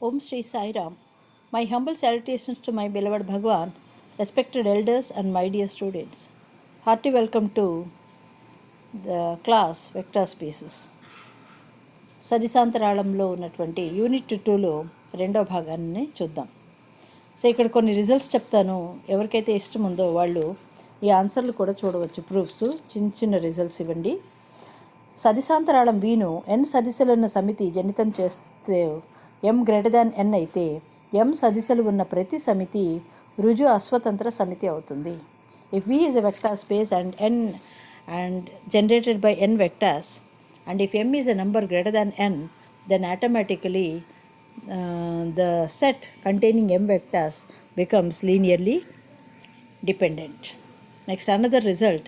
Om Sri Sai Ram. My humble salutations to my beloved Bhagwan, respected elders, and my dear students. Hearty welcome to the class Vector Spaces. సదిశాంతరాళంలో ఉన్నటువంటి unit 2లో రెండో భాగాన్ని చూద్దాం. So ఇక్కడ కొన్ని results చెప్తాను. ఎవరికైతే ఇష్టం ఉందో వాళ్ళు ఈ ఆన్సర్లు కూడా చూడవచ్చు. ప్రూఫ్స్ చిన్న చిన్న రిజల్ట్స్ ఇవ్వండి. సదిశాంతరాళం వీను ఎన్ సదిశలున్న సమితి జనితం చేస్తే ఎం గ్రేటర్ దాన్ ఎన్ అయితే ఎం సదిశలు ఉన్న ప్రతి సమితి రుజు అస్వతంత్ర సమితి అవుతుంది. If V is a vector space and generated by n vectors, and if m is a number greater than n, then automatically the set containing m vectors becomes linearly dependent. Next, another result.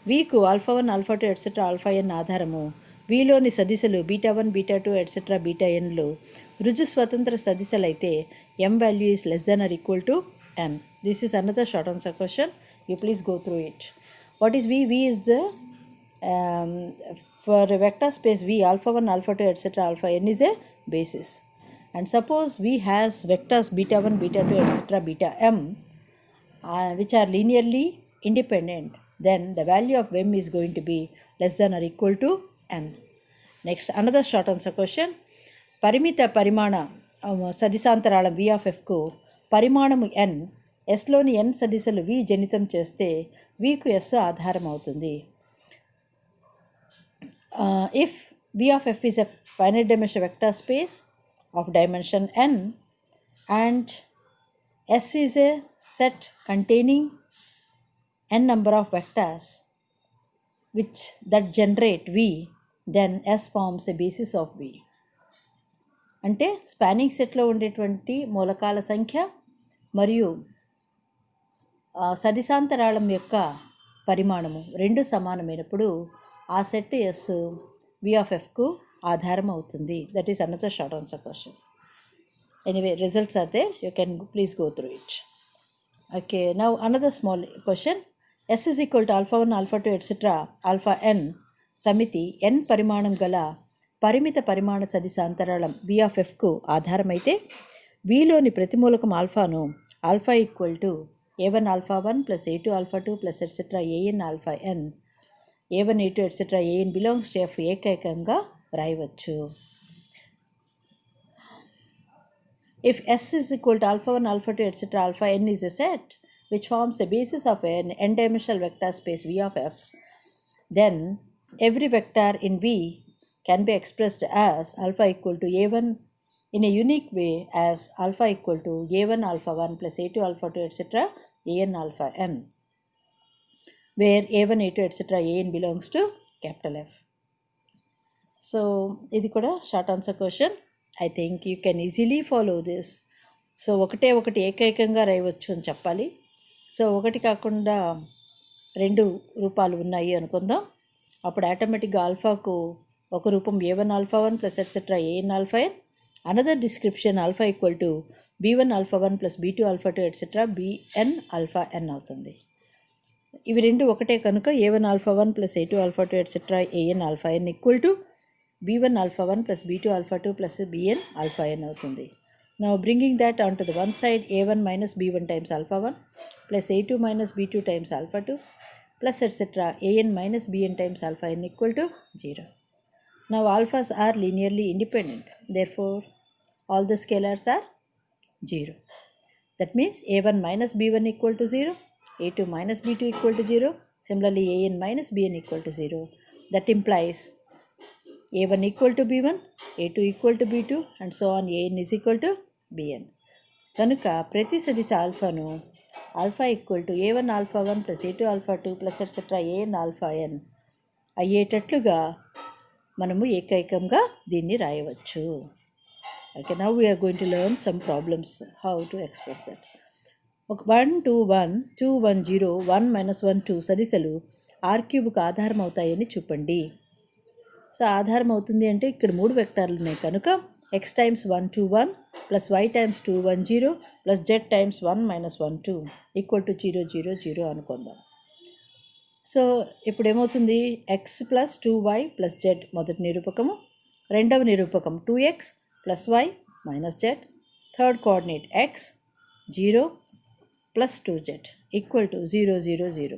V కు alpha 1 alpha 2 etcetera alpha ఎన్ ఆధారము వీలోని సదిశలు beta 1 beta 2 etcetera beta ఎన్లు రుజు స్వతంత్ర సదిశలు అయితే m value is less than or equal to n. This is another short answer question. You please go through it. What is V? V is the for a vector space V, alpha 1 alpha 2 etc. alpha n is a basis, and suppose V has vectors beta 1 beta 2 etc. beta m which are linearly independent, then the value of m is going to be less than or equal to n. Next, another short answer question. పరిమిత పరిమాణ సదిశాంతరాళం V of f కు పరిమాణము n, s లోని n సదిశలు V జనితం చేస్తే V కు s ఆధారం అవుతుంది. If V of f is a finite dimension vector space of dimension n and S is a set containing n number of vectors that generate V, then S forms a basis of V. అంటే spanning సెట్లో ఉండేటువంటి మూలకాల సంఖ్య మరియు సదిశాంతరాళం యొక్క పరిమాణము రెండు సమానమైనప్పుడు ఆ సెట్ ఎస్ వి ఆఫ్ ఎఫ్కు ఆధారం అవుతుంది. That is another short answer question. Anyway, results are there. You can please go through it. Okay, now another small question. S is equal to alpha 1 alpha 2 etcetera alpha N సమితి N పరిమాణం గల పరిమిత పరిమాణ సదిశాంతరాళం వి of ఎఫ్కు ఆధారమైతే విలోని ప్రతి మూలకం ఆల్ఫాను alpha equal to a1 alpha 1 plus a2 alpha 2 plus etc. an alpha n a1 a2 etc. an belongs to f ఏకైకంగా రాయవచ్చు. If s is equal to alpha 1 alpha 2 etc. alpha n is a set which forms a basis of an n-dimensional vector space V of f, then every vector in V can be expressed as alpha equal to a1 in a unique way as alpha equal to a1 alpha 1 plus a2 alpha 2 etc. an alpha n, where a1 a2 etc. an belongs to capital F. So ఇది కూడా short answer question. I think you can easily follow this. So ఒకటి ఏకైకంగా రాయవచ్చు అని చెప్పాలి. So ఒకటి కాకుండా రెండు రూపాలు ఉన్నాయి అనుకుందాం. అప్పుడు ఆటోమేటిక్గా ఆల్ఫాకు ఒక రూపం a1 alpha 1 plus etc. an alpha n, another description alpha equal to b1 alpha 1 plus b2 alpha 2 etc. bn alpha n అవుతుంది. ఇవి రెండు ఒకటే కనుక a1 alpha 1 plus a2 alpha 2 etc. an alpha n equal to b1 alpha 1 plus b2 alpha 2 plus bn alpha n అవుతుంది. Now bringing that onto the one side, a1 minus b1 times alpha 1 plus a2 minus b2 times alpha 2 plus etc. an minus bn times alpha n equal to 0. Now alphas are linearly independent, therefore all the scalars are 0. That means a1 minus b1 equal to 0, a2 minus b2 equal to 0, similarly an minus bn equal to 0. That implies a1 equal to b1, a2 equal to b2 and so on, an is equal to bn. కనుక ప్రతి సదిశ ఆల్ఫాను alpha equal to a1 alpha 1 plus a2 alpha 2 plus etc. an alpha n అయ్యేటట్లుగా మనము ఏకైకంగా దీన్ని రాయవచ్చు. Okay, now we are going to learn some problems how to express that. 1 2 1 2 1 0 1 minus 1 2 సదిశలు r³ ఆధారం అవుతాయని చూపండి. సో ఆధారం అవుతుంది అంటే ఇక్కడ 3 వెక్టార్లు ఉన్నాయి కనుక x times 1 2 1 plus y times 2 1 0 plus z times 1 minus 1 2 equal to 0 0 0 అనుకుందాం. సో ఇప్పుడు ఏమవుతుంది, X plus 2y plus Z మొదటి నిరూపకము, రెండవ నిరూపకం 2x plus y minus Z third coordinate x 0 plus 2z equal to 0, 0, 0.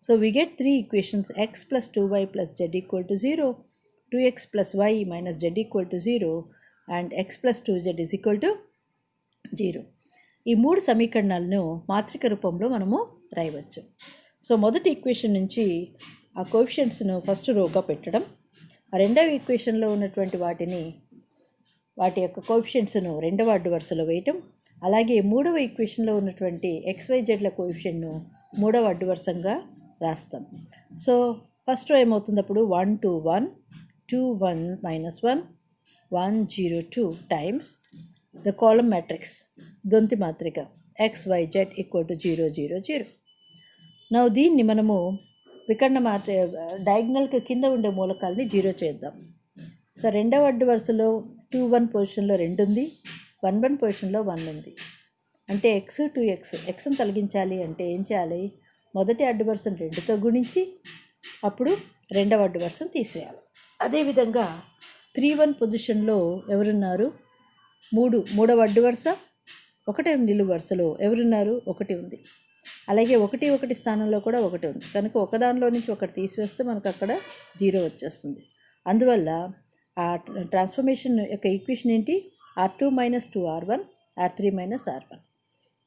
So we get three equations: x plus 2y plus z equal to 0, 2x plus y minus z equal to 0, and x plus 2z is equal to 0. ఈ మూడు సమీకరణాలను మాత్రిక రూపంలో మనము రాయవచ్చు. So మొదటి equation నుంచి ఆ కోఎఫిషియంట్స్ను ఫస్ట్ రోగా పెట్టడం, రెండవ ఈక్వేషన్లో ఉన్నటువంటి వాటి యొక్క కోఎఫిషియంట్స్ను రెండవ అడ్డు వరుసలో వేయటం, అలాగే మూడవ ఈక్వేషన్లో ఉన్నటువంటి XYZల కోఎఫిషియంట్ను మూడవ అడ్డు వరుసంగా రాస్తాం. సో ఫస్ట్ రో ఏమవుతుంది అప్పుడు 1 2 1 2 1 minus 1 1 0 2 times the column matrix దొంతి మాత్రిక XYZ ఈక్వల్ టు 0 0 0. నా దీన్ని మనము వికర్ణ డయాగ్నల్కి కింద ఉండే మూలకాలని 0 చేద్దాం. సో రెండవ అడ్డు వరుసలో 2 1 పొజిషన్లో 2 ఉంది, 1 1 పొజిషన్లో 1 ఉంది. అంటే x 2x xని తొలగించాలి అంటే ఏం చేయాలి? మొదటి అడ్డు వరుసను 2తో గుణించి అప్పుడు రెండవ అడ్డు వరుసను తీసివేయాలి. అదేవిధంగా 3 1 పొజిషన్లో ఎవరున్నారు? మూడవ అడ్డు వరుస, ఒకటే నిలువు వరుసలో ఎవరున్నారు? 1 ఉంది. అలాగే 1 1 స్థానంలో కూడా 1 ఉంది. కనుక ఒకదానిలో నుంచి ఒకటి తీసివేస్తే మనకు అక్కడ 0 వచ్చేస్తుంది. అందువల్ల ఆ ట్రాన్స్ఫర్మేషన్ యొక్క ఈక్వేషన్ ఏంటి? R2 - 2R1 R3 - R1.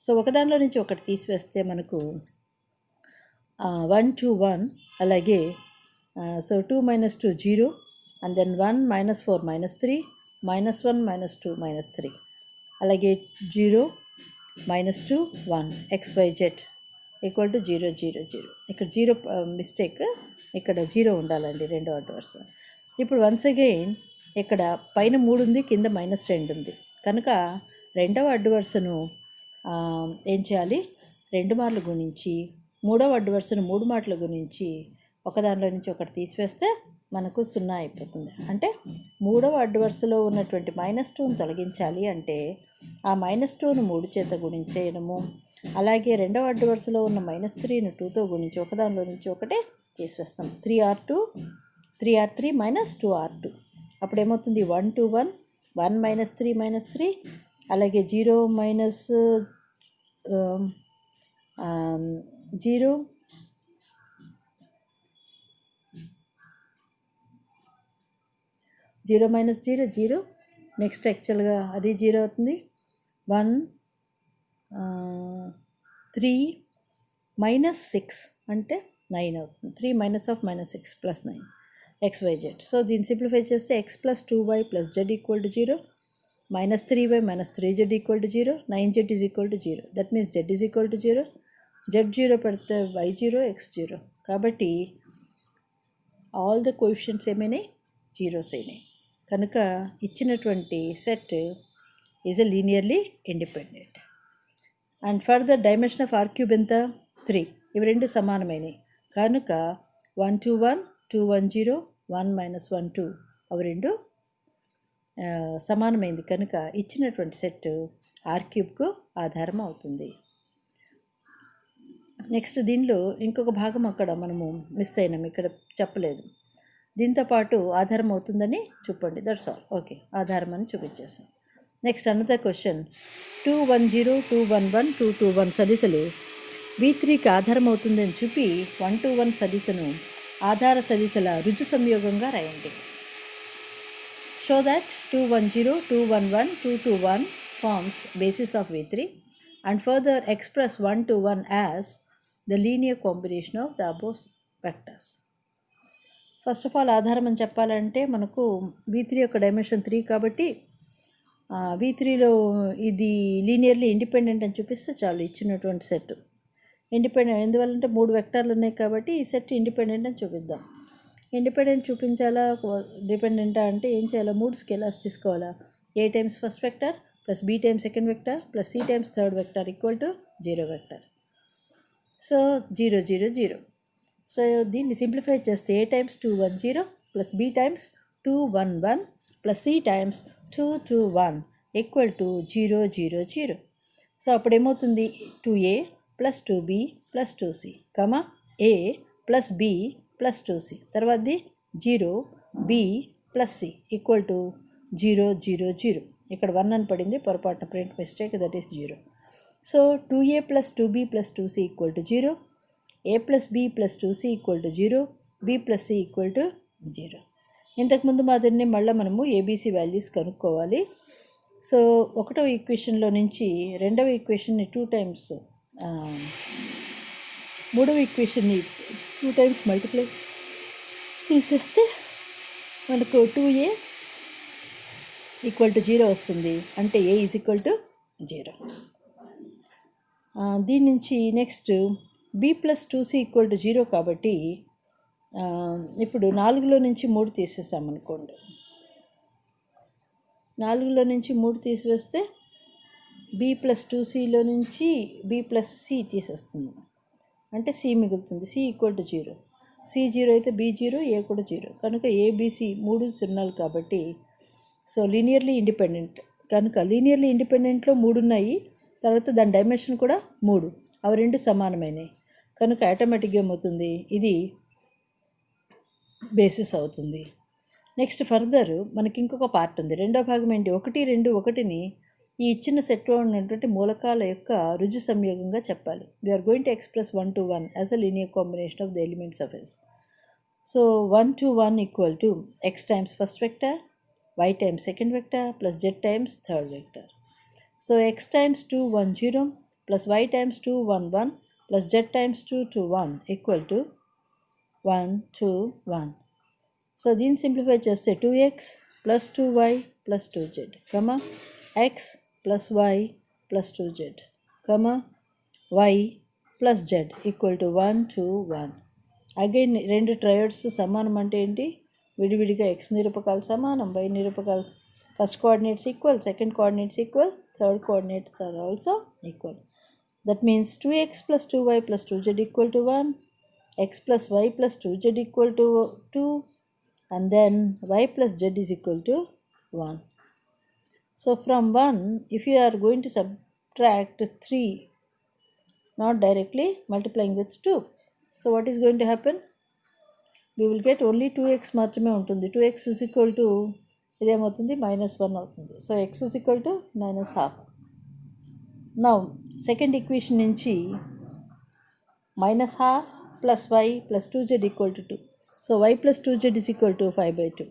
So ఒకదానిలో నుంచి ఒకటి తీసివేస్తే మనకు 1 2 1, అలాగే సో 2 - 2 0, అండ్ దెన్ 1 - 4 - 3 -1 - 2 - 3, అలాగే 0 - 2 1 XYZ ఈక్వల్ టు 0 0 0. ఇక్కడ 0 మిస్టేక్, ఇక్కడ 0 ఉండాలండి రెండో అడ్డు వరుస. ఇప్పుడు వన్స్ అగైన్ ఇక్కడ పైన 3 ఉంది, కింద -2 ఉంది. కనుక రెండవ అడ్డు వరుసను ఏం చేయాలి? 2 మార్లు గుణించి మూడవ అడ్డు వరుసను 3 మార్లు గుణించి ఒకదానిలో నుంచి ఒకటి తీసివేస్తే మనకు 0 అయిపోతుంది. అంటే మూడవ అడ్డు వరుసలో ఉన్నటువంటి -2ను తొలగించాలి అంటే ఆ -2ను 3 చేత గుణించేయడము, అలాగే రెండవ అడ్డు వరుసలో ఉన్న -3ను 2తో గుణించి ఒకదానిలో నుంచి ఒకటే తీసివేస్తాం. 3R2 3R3 - 2R2. అప్పుడు ఏమవుతుంది? 1 2 1 1 - 3 - 3, అలాగే 0 0 0 - 0 0. నెక్స్ట్ యాక్చువల్గా అది 0 అవుతుంది. 1 3 -6 అంటే 9 అవుతుంది. 3 -6 + 9 XYZ. సో దీన్ని సింప్లిఫై చేస్తే x + 2y + z equal to 0, -3y - 3z equal to 0, 9z is equal to 0. That means z is equal to 0. z 0 పెడితే y 0 x 0. కాబట్టి ఆల్ ద కోఎఫిషియంట్స్ ఏమైనాయి? 0s అయినాయి. కనుక ఇచ్చినటువంటి set is a linearly independent. And further dimension of R³ ఎంత? 3. ఇవి రెండు సమానమైనవి కనుక 1 2 1 2 1 0 1 - 1 2 అవి రెండు సమానమైంది. కనుక ఇచ్చినటువంటి సెట్ R³ ఆధారం అవుతుంది. నెక్స్ట్ దీనిలో ఇంకొక భాగం అక్కడ మనము మిస్ అయినాం, ఇక్కడ చెప్పలేదు. దీంతోపాటు ఆధారం అవుతుందని చెప్పండి. That's all. ఓకే, ఆధారం అని చూపించేసాం. Next another question. 2 1 0 2 1 1 2 2 1 సదిశలు V3కి ఆధారం అవుతుందని చూపి 1 2 1 సదిశను ఆధార సదిశల రుజు సంయోగంగా రాయండి. Show that 2 1 0 2 1 1 2 2 1 forms basis of V3 and further express 1 to 1 as the linear combination of the above vectors. First of all ఆధారం అని చెప్పాలంటే మనకు V3 యొక్క డైమెన్షన్ 3 కాబట్టి V3లో ఇది లీనియర్లీ ఇండిపెండెంట్ అని చూపిస్తే చాలు. ఇచ్చినటువంటి సెట్ ఇండిపెండెంట్ ఎందువల్లంటే 3 వెక్టార్లు ఉన్నాయి కాబట్టి ఈ సెట్ ఇండిపెండెంట్ అని చూపిద్దాం. ఇండిపెండెంట్ చూపించాలా డిపెండెంటా అంటే ఏం చేయాలా? 3 స్కేలర్స్ తీసుకోవాలా. A times first vector plus B times second vector plus C times third vector equal to 0 vector. So 0 0 0. So దీన్ని సింప్లిఫై చేస్తే A times 2 1 0 plus B times 2 1 1 plus C times 2 2 1 equal to 0 0 0. So అప్పుడు ఏమవుతుంది? 2A plus 2B plus 2C comma A plus B plus 2C తర్వాతది 0 B plus C equal to 0 0 0. ఇక్కడ 1 అని పడింది, పొరపాటున print mistake, that is 0. So 2a + 2b + 2c = 0, a + b + 2c = 0, b + c = 0. ఇంతకుముందు మాదిరిని మళ్ళీ మనము ఏబీసీ వాల్యూస్ కనుక్కోవాలి. So ఒకటో ఈక్వేషన్లో నుంచి రెండవ ఈక్వేషన్ని 2 టైమ్స్, మూడవ ఈక్వేషన్ని 2 టైమ్స్ మల్టిప్లై తీసేస్తే మనకు 2a = 0 వస్తుంది. అంటే a = 0. దీని నుంచి నెక్స్ట్ b + 2c = 0 కాబట్టి ఇప్పుడు 4లో నుంచి 3 తీసేసామనుకోండి. 4లో నుంచి 3 తీసివేస్తే b + 2cలో నుంచి b + c తీసేస్తుంది. అంటే c మిగులుతుంది. c = 0. c 0 అయితే b 0, a కూడా 0. కనుక abc 3 0 కాబట్టి సో లీనియర్లీ ఇండిపెండెంట్. కనుక లీనియర్లీ ఇండిపెండెంట్లో 3 ఉన్నాయి. తర్వాత దాని డైమెన్షన్ కూడా 3, అవి రెండు సమానమైనవి. కనుక ఆటోమేటిక్గా ఏమవుతుంది, ఇది బేసిస్ అవుతుంది. నెక్స్ట్ ఫర్దర్ మనకి ఇంకొక పార్ట్ ఉంది. రెండో భాగం ఏంటి, 1, 2, 1ని ఈ ఇచ్చిన సెట్లో ఉన్నటువంటి మూలకాల యొక్క రుజు సంయోగంగా చెప్పాలి. We are going to express 1 to 1 as a linear combination of the elements of S. So 1 to 1 = x times first vector, y times second vector plus z times third vector. So x times 2 1 0 plus y times 2 1 1 plus z times 2 2 1 = 1 2 1. So దీన్ని simplify చేస్తే 2x plus 2y plus 2z, x plus y plus 2z, y plus z = 1 2 1. Again రెండు ట్రయోడ్స్ సమానం అంటే ఏంటి, విడివిడిగా x నిరూపకాలు సమానం, y నిరూపకాలు first coordinates equal, second coordinates equal, third coordinates are also equal. That means 2x plus 2y plus 2z = 1, x plus y plus 2z = 2, and then y plus z is equal to 1. So from 1, if you are going to subtract 3, not directly multiplying with 2, so what is going to happen, we will get only 2x మాత్రమే ఉంటుంది. 2x is equal to ఇదేమవుతుంది, -1 అవుతుంది. So x is equal to -half. Now second equation నుంచి -half plus y plus 2z = 2. So y plus 2z is equal to 5/2.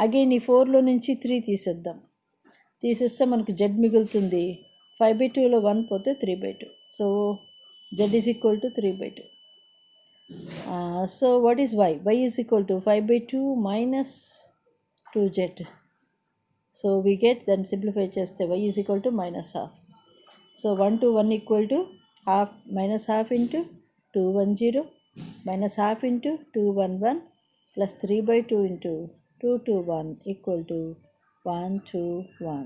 Again ఈ 4లో నుంచి 3 తీసేద్దాం. తీసేస్తే మనకు z మిగులుతుంది. 5/2లో 1 పోతే 3/2. So z is equal to 3/2. So what is y? Y is equal to 5/2 minus 2z. So we get, then simplify చేస్తే y is equal to -half. So 1 to 1 = half, -half into 210 minus half into 211 plus 3/2 into 221 = 121.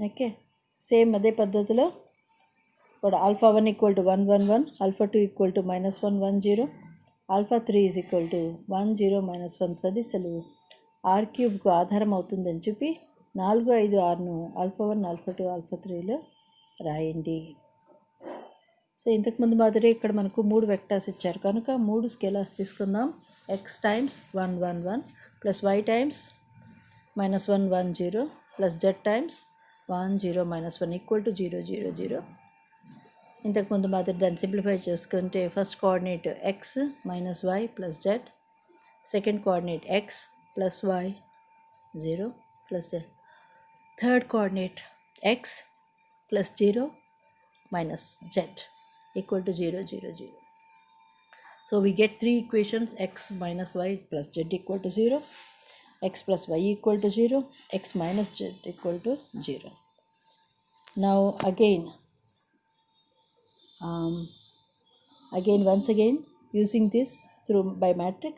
Okay, same అదే పద్ధతిలో ఇప్పుడు α1 = 111, α2 = -110, α3 = 10 - 1 సదిశలు r³ ఆధారం అవుతుందని చెప్పి 4 5 6ను α1 α2 α3లో రాయండి. So ఇంతకుముందు మాదిరి ఇక్కడ మనకు 3 వెక్టర్స్ ఇచ్చారు కనుక 3 స్కేలార్స్ తీసుకుందాం. x times 1 1 1 plus y times -1 1 0 plus z times 1 0 - 1 = 0 0 0. ఇంతకుముందు మాదిరి దాన్ని సింప్లిఫై చేసుకుంటే first coordinate x minus y plus z, second coordinate x plus y 0 plus third coordinate x plus 0 minus z = 0 0 0. So we get 3 equations: x minus y plus z = 0, x plus y = 0, x minus z = 0. Now again once again using this through by matrix,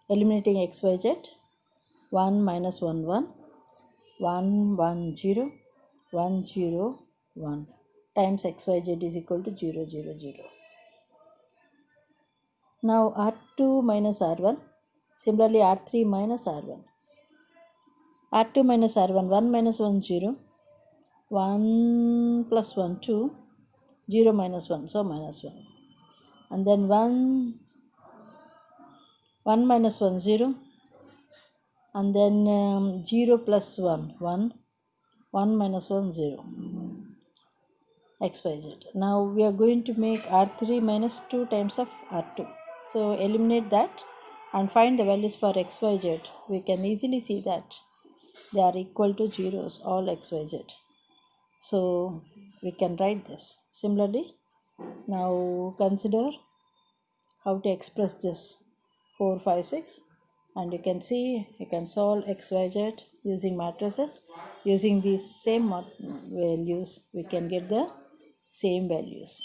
eliminating x y z, 1 minus 1 1 1 1 0 1 0 1 times x y z is equal to 0 0 0. Now r2 minus r1, similarly r3 minus r1, r2 minus r1, 1 minus 1 0, 1 plus 1 2, 0 minus 1, so minus 1, and then 1 minus 1 0, and then 0 plus 1, 1, 1 minus 1, 0, xyz. Now we are going to make r3 minus 2 times of r2. So eliminate that and find the values for xyz. We can easily see that they are equal to zeros, all xyz. So we can write this. Similarly, now consider how to express this 4, 5, 6, and you can see you can solve xyz using matrices. Using these same values we can get the same values.